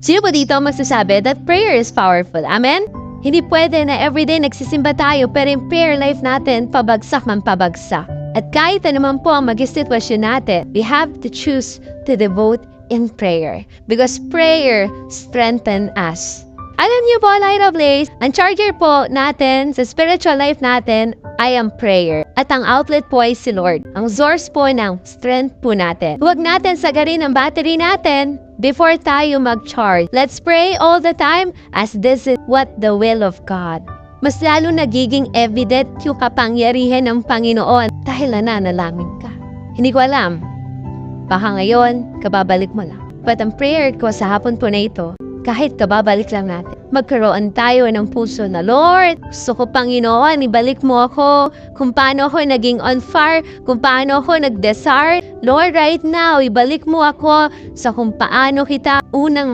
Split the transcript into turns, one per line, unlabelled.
Sino po dito magsasabi that prayer is powerful? Amen? Hindi pwede na everyday nagsisimba tayo pero yung prayer life natin pabagsak man pabagsak. At kahit naman po ang maging sitwasyon natin, we have to choose to devote in prayer. Because prayer strengthens us. Alam niyo po, Light of Lace, ang charger po natin sa spiritual life natin ay ang prayer. At ang outlet po ay si Lord. Ang source po ng strength po natin. Huwag natin sagarin ang battery natin before tayo mag-charge. Let's pray all the time as this is what the will of God. Mas lalo nagiging evident yung kapangyarihan ng Panginoon dahil nananalangin ka. Hindi ko alam. Baka ngayon, kababalik mo lang. But ang prayer ko sa hapon po na ito, kahit kababalik lang natin, magkaroon tayo ng puso na, Lord, gusto ko Panginoon, ibalik mo ako kung paano ako naging on fire, kung paano ako nag-desire. Lord, right now, ibalik mo ako sa kung paano kita unang